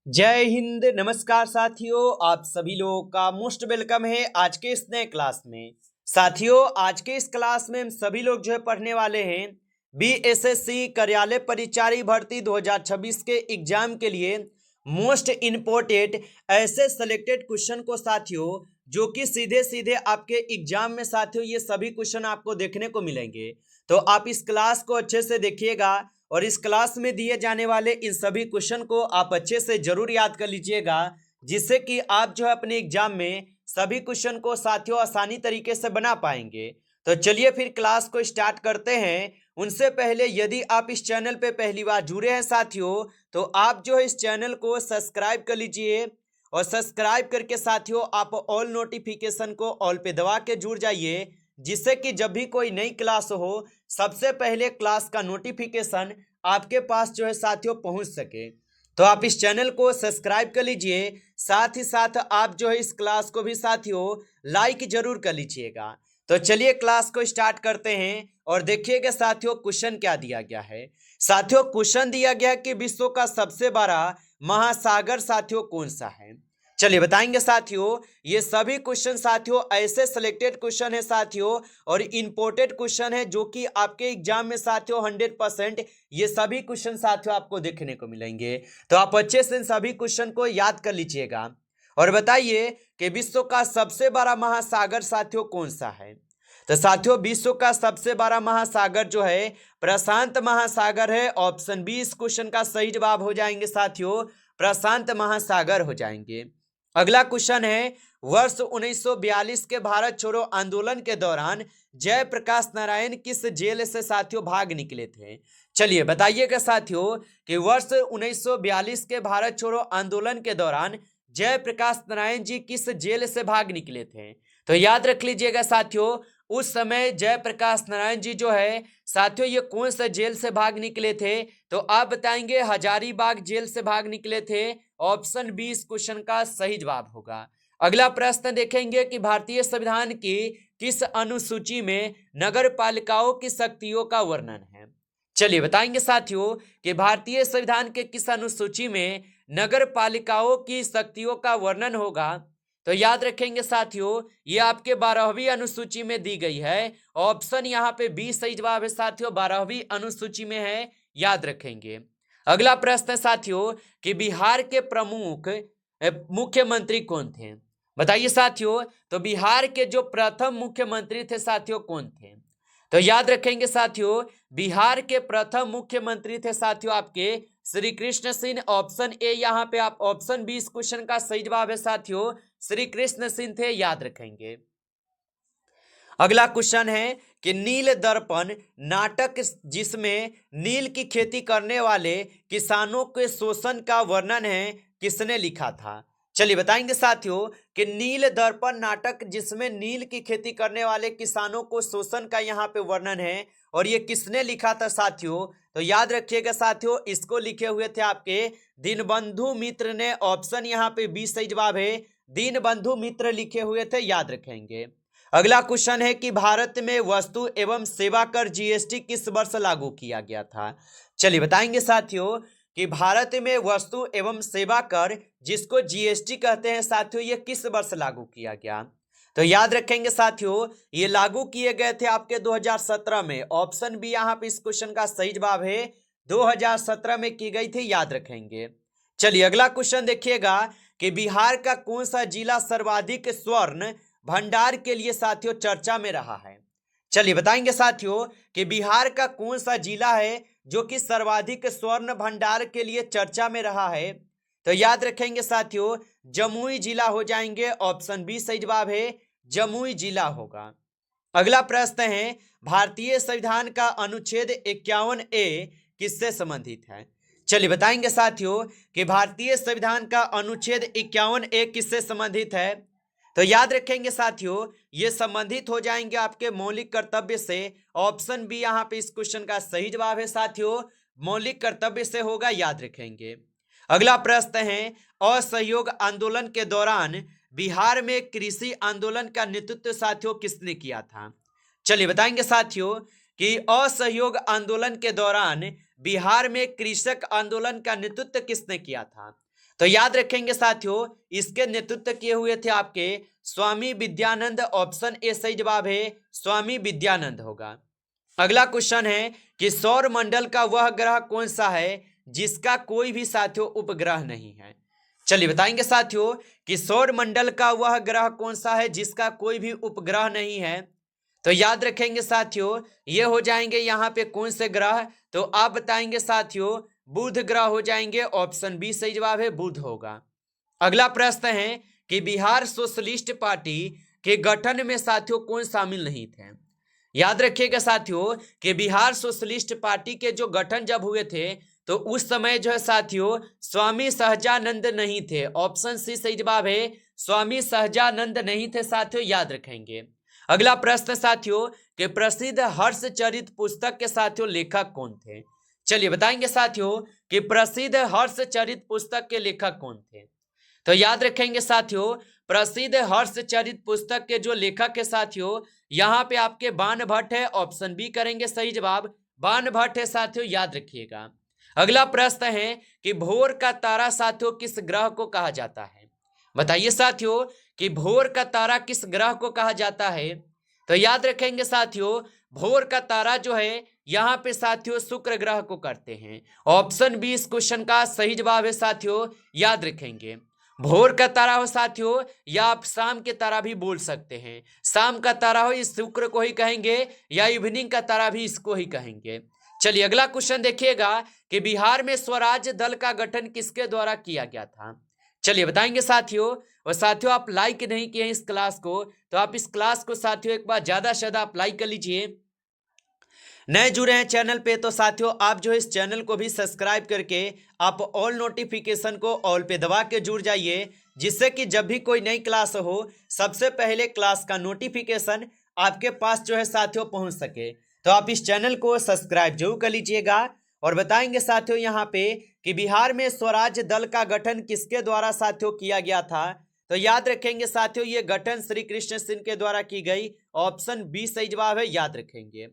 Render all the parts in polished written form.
जय हिंद। नमस्कार साथियों, आप सभी लोगों का मोस्ट वेलकम है आज के इस नए क्लास में। साथियों, आज के इस क्लास में हम सभी लोग जो है पढ़ने वाले हैं बीएसएससी कार्यालय परिचारी भर्ती 2026 के एग्जाम के लिए मोस्ट इम्पोर्टेंट ऐसे सेलेक्टेड क्वेश्चन को साथियों, जो कि सीधे सीधे आपके एग्जाम में साथियों ये सभी क्वेश्चन आपको देखने को मिलेंगे। तो आप इस क्लास को अच्छे से देखिएगा और इस क्लास में दिए जाने वाले इन सभी क्वेश्चन को आप अच्छे से जरूर याद कर लीजिएगा, जिससे कि आप जो है अपने एग्जाम में सभी क्वेश्चन को साथियों आसानी तरीके से बना पाएंगे। तो चलिए फिर क्लास को स्टार्ट करते हैं। उनसे पहले यदि आप इस चैनल पे पहली बार जुड़े हैं साथियों, तो आप जो है इस चैनल को सब्सक्राइब कर लीजिए और सब्सक्राइब करके साथियों आप ऑल नोटिफिकेशन को ऑल पे दबा के जुड़ जाइए, जिससे कि जब भी कोई नई क्लास हो सबसे पहले क्लास का नोटिफिकेशन आपके पास जो है साथियों पहुंच सके। तो आप इस चैनल को सब्सक्राइब कर लीजिए, साथ ही साथ आप जो है इस क्लास को भी साथियों लाइक जरूर कर लीजिएगा। तो चलिए क्लास को स्टार्ट करते हैं और देखिएगा साथियों क्वेश्चन क्या दिया गया है। साथियों क्वेश्चन दिया गया कि विश्व का सबसे बड़ा महासागर साथियों कौन सा है। चलिए बताएंगे साथियों। ये सभी क्वेश्चन साथियों ऐसे सिलेक्टेड क्वेश्चन है साथियों और इंपोर्टेड क्वेश्चन है, जो कि आपके एग्जाम में साथियों 100% ये सभी क्वेश्चन साथियों आपको देखने को मिलेंगे। तो आप अच्छे से इन सभी क्वेश्चन को याद कर लीजिएगा और बताइए कि विश्व का सबसे बड़ा महासागर साथियों कौन सा है। तो साथियों विश्व का सबसे बड़ा महासागर जो है प्रशांत महासागर है। ऑप्शन बी इस क्वेश्चन का सही जवाब हो जाएंगे साथियों, प्रशांत महासागर हो जाएंगे। अगला क्वेश्चन है, वर्ष 1942 के भारत छोड़ो आंदोलन के दौरान जयप्रकाश नारायण किस जेल से साथियों भाग निकले थे। चलिए बताइएगा साथियों कि वर्ष 1942 के भारत छोड़ो आंदोलन के दौरान जयप्रकाश नारायण जी किस जेल से भाग निकले थे। तो याद रख लीजिएगा साथियों, उस समय जयप्रकाश नारायण जी जो है साथियों ये कौन सा जेल से भाग निकले थे। तो आप बताएंगे हजारीबाग जेल से भाग निकले थे। ऑप्शन बी इस क्वेश्चन का सही जवाब होगा। अगला प्रश्न देखेंगे कि भारतीय संविधान की किस अनुसूची में नगर पालिकाओं की शक्तियों का वर्णन है। चलिए बताएंगे साथियों कि भारतीय संविधान के किस अनुसूची में नगर पालिकाओं की शक्तियों का वर्णन होगा। तो याद रखेंगे साथियों ये आपके 12वीं अनुसूची में दी गई है। ऑप्शन यहाँ पे बी सही जवाब है साथियों, 12वीं अनुसूची में है, याद रखेंगे। अगला प्रश्न है साथियों कि बिहार के प्रमुख मुख्यमंत्री कौन थे। बताइए साथियों, तो बिहार के जो प्रथम मुख्यमंत्री थे साथियों कौन थे। तो याद रखेंगे साथियों बिहार के प्रथम मुख्यमंत्री थे साथियों आपके श्री कृष्ण सिंह। ऑप्शन ए यहाँ पे आप ऑप्शन बी इस क्वेश्चन का सही जवाब है साथियों, श्री कृष्ण सिंह थे, याद रखेंगे। अगला क्वेश्चन है कि नील दर्पण नाटक जिसमें नील की खेती करने वाले किसानों के शोषण का वर्णन है किसने लिखा था। चलिए बताएंगे साथियों कि नील दर्पण नाटक जिसमें नील की खेती करने वाले किसानों को शोषण का यहाँ पे वर्णन है और ये किसने लिखा था साथियों। तो याद रखिएगा साथियों इसको लिखे हुए थे आपके दीनबंधु मित्र ने। ऑप्शन यहाँ पे बी सही जवाब है, दीनबंधु मित्र लिखे हुए थे, याद रखेंगे। अगला क्वेश्चन है कि भारत में वस्तु एवं सेवा कर जीएसटी किस वर्ष लागू किया गया था। चलिए बताएंगे साथियों कि भारत में वस्तु एवं सेवा कर जिसको जीएसटी कहते हैं साथियों ये किस वर्ष लागू किया गया। तो याद रखेंगे साथियों ये लागू किए गए थे आपके 2017 में। ऑप्शन बी यहाँ पे इस क्वेश्चन का सही जवाब है, 2017 में की गई थी, याद रखेंगे। चलिए अगला क्वेश्चन देखिएगा कि बिहार का कौन सा जिला सर्वाधिक स्वर्ण भंडार के लिए साथियों चर्चा में रहा है। चलिए बताएंगे साथियों कि बिहार का कौन सा जिला है जो कि सर्वाधिक स्वर्ण भंडार के लिए चर्चा में रहा है। तो याद रखेंगे साथियों जमुई जिला हो जाएंगे। ऑप्शन बी सही जवाब है, जमुई जिला होगा। अगला प्रश्न है भारतीय संविधान का अनुच्छेद 51A किससे संबंधित है। चलिए बताएंगे साथियों कि भारतीय संविधान का अनुच्छेद 51A किससे संबंधित है। तो याद रखेंगे साथियों ये संबंधित हो जाएंगे आपके मौलिक कर्तव्य से। ऑप्शन बी यहाँ पे इस क्वेश्चन का सही जवाब है साथियों, मौलिक कर्तव्य से होगा, याद रखेंगे। अगला प्रश्न है असहयोग आंदोलन के दौरान बिहार में कृषि आंदोलन का नेतृत्व साथियों किसने किया था। चलिए बताएंगे साथियों कि असहयोग आंदोलन के दौरान बिहार में कृषक आंदोलन का नेतृत्व किसने किया था। तो याद रखेंगे साथियों, इसके नेतृत्व किए हुए थे आपके स्वामी विद्यानंद। ऑप्शन ए सही जवाब है, स्वामी विद्यानंद होगा। अगला क्वेश्चन है कि सौर मंडल का वह ग्रह कौन सा है जिसका कोई भी साथियों उपग्रह नहीं है। चलिए बताएंगे साथियों कि सौर मंडल का वह ग्रह कौन सा है जिसका कोई भी उपग्रह नहीं है। तो याद रखेंगे साथियों, ये हो जाएंगे यहाँ पे कौन से ग्रह, तो आप बताएंगे साथियों बुध ग्रह हो जाएंगे। ऑप्शन बी सही जवाब है, बुध होगा। अगला प्रश्न है कि बिहार सोशलिस्ट पार्टी के गठन में साथियों कौन शामिल नहीं थे। याद रखिएगा साथियों कि बिहार सोशलिस्ट पार्टी के जो गठन जब हुए थे तो उस समय जो है साथियों स्वामी सहजानंद नहीं थे। ऑप्शन सी सही जवाब है, स्वामी सहजानंद नहीं थे साथियों, याद रखेंगे। अगला प्रश्न साथियों कि प्रसिद्ध हर्षचरित पुस्तक के साथियों लेखक कौन थे। चलिए बताएंगे साथियों कि प्रसिद्ध हर्षचरित पुस्तक के लेखक कौन थे। तो याद रखेंगे साथियों प्रसिद्ध हर्षचरित पुस्तक के जो लेखक है साथियों यहाँ पे आपके बाण भट्ट है। ऑप्शन बी करेंगे सही जवाब, बाण भट्ट है साथियों, याद रखिएगा। अगला प्रश्न है कि भोर का तारा साथियों किस ग्रह को कहा जाता है। बताइए साथियों कि भोर का तारा किस ग्रह को कहा जाता है। तो याद रखेंगे साथियों भोर का तारा जो है यहाँ पे साथियों शुक्र ग्रह को करते हैं। ऑप्शन बी इस क्वेश्चन का सही जवाब है साथियों, याद रखेंगे। भोर का तारा हो साथियों या आप शाम के तारा भी बोल सकते हैं। शाम का तारा हो इस शुक्र को ही कहेंगे या इवनिंग का तारा भी इसको ही कहेंगे। चलिए अगला क्वेश्चन देखिएगा कि बिहार में स्वराज दल का गठन किसके द्वारा किया गया था। चलिए बताएंगे साथियों। और साथियों आप लाइक नहीं किए इस क्लास को तो आप इस क्लास को साथियों एक बार ज्यादा से ज्यादा आप लाइक कर लीजिए। नए जुड़े हैं चैनल पे तो साथियों आप जो इस चैनल को भी सब्सक्राइब करके आप ऑल नोटिफिकेशन को ऑल पे दबा के जुड़ जाइए, जिससे कि जब भी कोई नई क्लास हो सबसे पहले क्लास का नोटिफिकेशन आपके पास जो है साथियों पहुंच सके। तो आप इस चैनल को सब्सक्राइब जरूर कर लीजिएगा। और बताएंगे साथियों यहाँ पे कि बिहार में स्वराज दल का गठन किसके द्वारा साथियों किया गया था। तो याद रखेंगे साथियों ये गठन श्री कृष्ण सिंह के द्वारा की गई। ऑप्शन बी सही जवाब है, याद रखेंगे।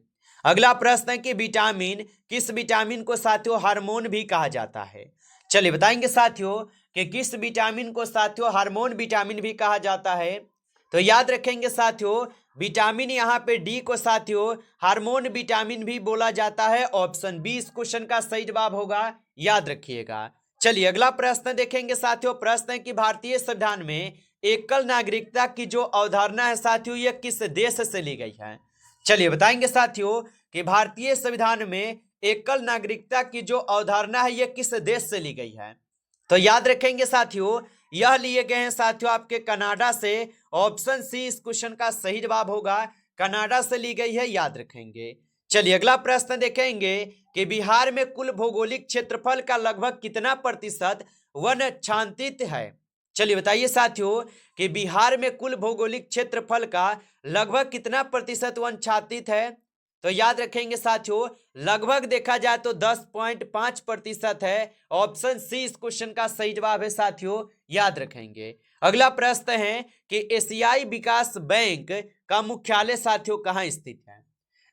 अगला प्रश्न है कि विटामिन किस विटामिन को साथियों हार्मोन भी कहा जाता है। चलिए बताएंगे साथियों कि किस विटामिन को साथियों हार्मोन विटामिन भी कहा जाता है। तो याद रखेंगे साथियों विटामिन यहाँ पे डी को साथियों हार्मोन विटामिन भी बोला जाता है। ऑप्शन बी इस क्वेश्चन का सही जवाब होगा, याद रखिएगा। चलिए अगला प्रश्न देखेंगे साथियों। प्रश्न है कि भारतीय संविधान में एकल नागरिकता की जो अवधारणा है साथियों ये किस देश से ली गई है। चलिए बताएंगे साथियों कि भारतीय संविधान में एकल नागरिकता की जो अवधारणा है यह किस देश से ली गई है। तो याद रखेंगे साथियों यह लिए गए हैं साथियों आपके कनाडा से। ऑप्शन सी इस क्वेश्चन का सही जवाब होगा, कनाडा से ली गई है, याद रखेंगे। चलिए अगला प्रश्न देखेंगे कि बिहार में कुल भौगोलिक क्षेत्रफल का लगभग कितना प्रतिशत वन छांतित है। चलिए बताइए साथियों कि बिहार में कुल भौगोलिक क्षेत्रफल का लगभग कितना प्रतिशत वन छातित है। तो याद रखेंगे साथियों लगभग देखा जाए तो 10.5% है। ऑप्शन सी इस क्वेश्चन का सही जवाब है साथियों, याद रखेंगे। अगला प्रश्न है कि एशियाई विकास बैंक का मुख्यालय साथियों कहाँ स्थित है।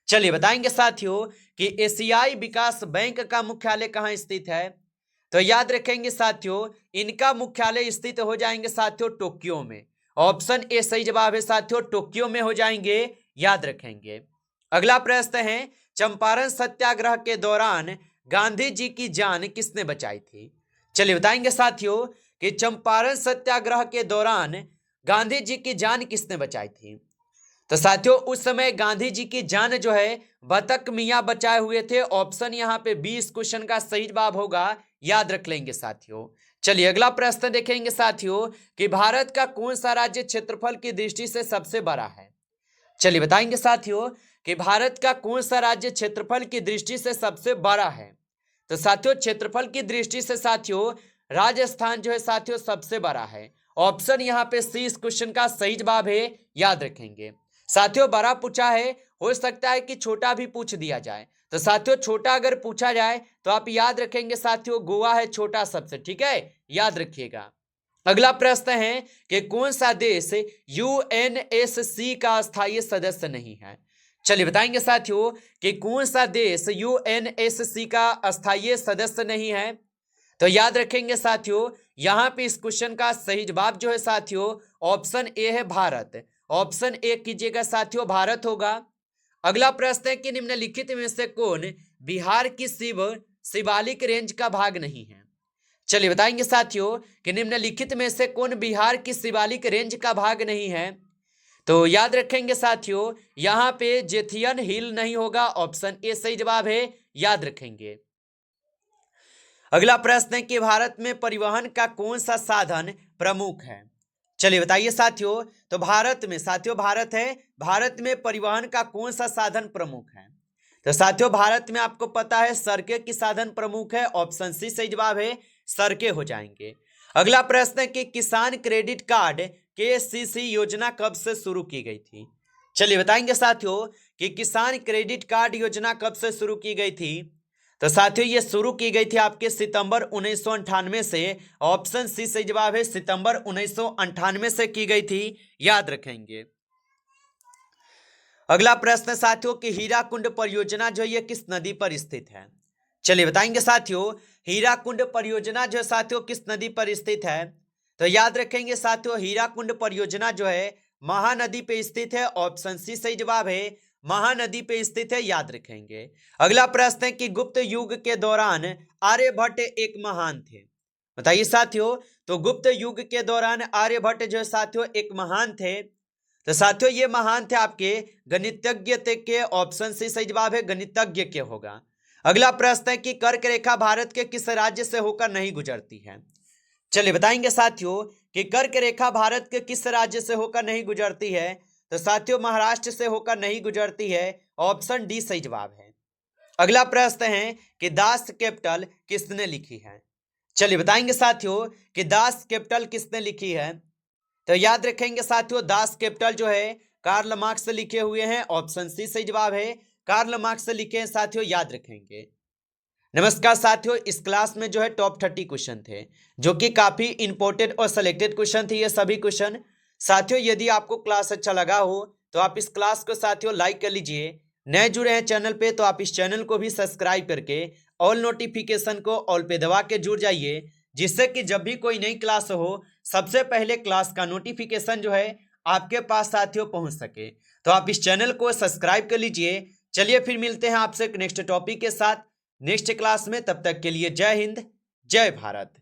चलिए बताएंगे साथियों कि एशियाई विकास बैंक का मुख्यालय कहाँ स्थित है। तो याद रखेंगे साथियों इनका मुख्यालय स्थित हो जाएंगे साथियों टोक्यो में। ऑप्शन ए सही जवाब है साथियों, टोक्यो में हो जाएंगे, याद रखेंगे। अगला प्रश्न है चंपारण सत्याग्रह के दौरान गांधी जी की जान किसने बचाई थी। चलिए बताएंगे साथियों कि चंपारण सत्याग्रह के दौरान गांधी जी की जान किसने बचाई थी। तो साथियों उस समय गांधी जी की जान जो है बतक मियां बचाए हुए थे। ऑप्शन यहाँ पे 20 क्वेश्चन का सही जवाब होगा, याद रख लेंगे साथियों। चलिए अगला प्रश्न देखेंगे साथियों कि भारत का कौन सा राज्य क्षेत्रफल की दृष्टि से सबसे बड़ा है। चलिए बताएंगे साथियों कि भारत का कौन सा राज्य क्षेत्रफल की दृष्टि से सबसे बड़ा है। तो साथियों क्षेत्रफल की दृष्टि से साथियों राजस्थान जो है साथियों सबसे बड़ा है। ऑप्शन यहाँ पे सी इस क्वेश्चन का सही जवाब है, याद रखेंगे। साथियों बड़ा पूछा है, हो सकता है कि छोटा भी पूछ दिया जाए। तो साथियों छोटा अगर पूछा जाए तो आप याद रखेंगे साथियों गोवा है छोटा सबसे, ठीक है, याद रखिएगा। अगला प्रश्न है कि कौन सा देश यूएनएससी का अस्थायी सदस्य नहीं है। चलिए बताएंगे साथियों कि कौन सा देश यूएनएससी का अस्थायी सदस्य नहीं है। तो याद रखेंगे साथियों, यहां पे इस क्वेश्चन का सही जवाब जो है साथियों ऑप्शन ए है भारत। ऑप्शन ए कीजिएगा साथियों, भारत होगा। अगला प्रश्न है कि निम्नलिखित में से कौन बिहार की शिवालिक रेंज का भाग नहीं है। चलिए बताएंगे साथियों कि निम्नलिखित में से कौन बिहार की शिवालिक रेंज का भाग नहीं है। तो याद रखेंगे साथियों, यहां पे जेथियन हिल नहीं होगा, ऑप्शन ए सही जवाब है, याद रखेंगे। अगला प्रश्न है कि भारत में परिवहन का कौन सा साधन प्रमुख है। चलिए बताइए साथियों, तो भारत में साथियों भारत है, भारत में परिवहन का कौन सा साधन प्रमुख है। तो साथियों भारत में आपको पता है सड़कें की साधन प्रमुख है, ऑप्शन सी सही जवाब है, सड़कें हो जाएंगे। अगला प्रश्न है कि किसान क्रेडिट कार्ड केसीसी योजना कब से शुरू की गई थी। चलिए बताएंगे साथियों कि किसान क्रेडिट कार्ड योजना कब से शुरू की गई थी। तो साथियों ये शुरू की गई थी आपके सितंबर 1998 से, ऑप्शन सी सही जवाब है, सितंबर 1998 से की गई थी, याद रखेंगे। अगला प्रश्न साथियों कि हीराकुंड परियोजना जो ये किस नदी पर स्थित है। चलिए बताएंगे साथियों, हीराकुंड परियोजना जो साथियों किस नदी पर स्थित है। तो याद रखेंगे साथियों, हीराकुंड परियोजना जो है महानदी पे स्थित है, ऑप्शन सी सही जवाब है, महानदी पे स्थित है, याद रखेंगे। अगला प्रश्न है कि गुप्त युग के दौरान आर्यभट्ट एक महान थे। बताइए साथियों, तो गुप्त युग के दौरान आर्यभट्ट जो साथियों एक महान थे। तो साथियों ये महान थे आपके गणितज्ञ के, ऑप्शन सी सही जवाब है, गणितज्ञ के होगा। अगला प्रश्न है कि कर्क रेखा भारत के किस राज्य से होकर नहीं गुजरती है। चलिए बताएंगे साथियों कि कर्क रेखा भारत के किस राज्य से होकर नहीं गुजरती है। तो साथियों महाराष्ट्र से होकर नहीं गुजरती है, ऑप्शन डी सही जवाब है। अगला प्रश्न है कि दास कैपिटल किसने लिखी है। चलिए बताएंगे साथियों कि दास कैपिटल किसने लिखी है। तो याद रखेंगे साथियों, दास कैपिटल जो है कार्ल मार्क्स लिखे हुए हैं, ऑप्शन सी सही जवाब है, कार्ल मार्क्स लिखे हैं साथियों, याद रखेंगे। नमस्कार साथियों, इस क्लास में जो है टॉप 30 क्वेश्चन थे जो कि काफी इंपॉर्टेंट और सिलेक्टेड क्वेश्चन थे ये सभी क्वेश्चन। साथियों यदि आपको क्लास अच्छा लगा हो तो आप इस क्लास को साथियों लाइक कर लीजिए। नए जुड़े हैं चैनल पे तो आप इस चैनल को भी सब्सक्राइब करके ऑल नोटिफिकेशन को ऑल पे दबा के जुड़ जाइए, जिससे कि जब भी कोई नई क्लास हो सबसे पहले क्लास का नोटिफिकेशन जो है आपके पास साथियों पहुंच सके। तो आप इस चैनल को सब्सक्राइब कर लीजिए। चलिए फिर मिलते हैं आपसे नेक्स्ट टॉपिक के साथ नेक्स्ट क्लास में, तब तक के लिए जय हिंद जय भारत।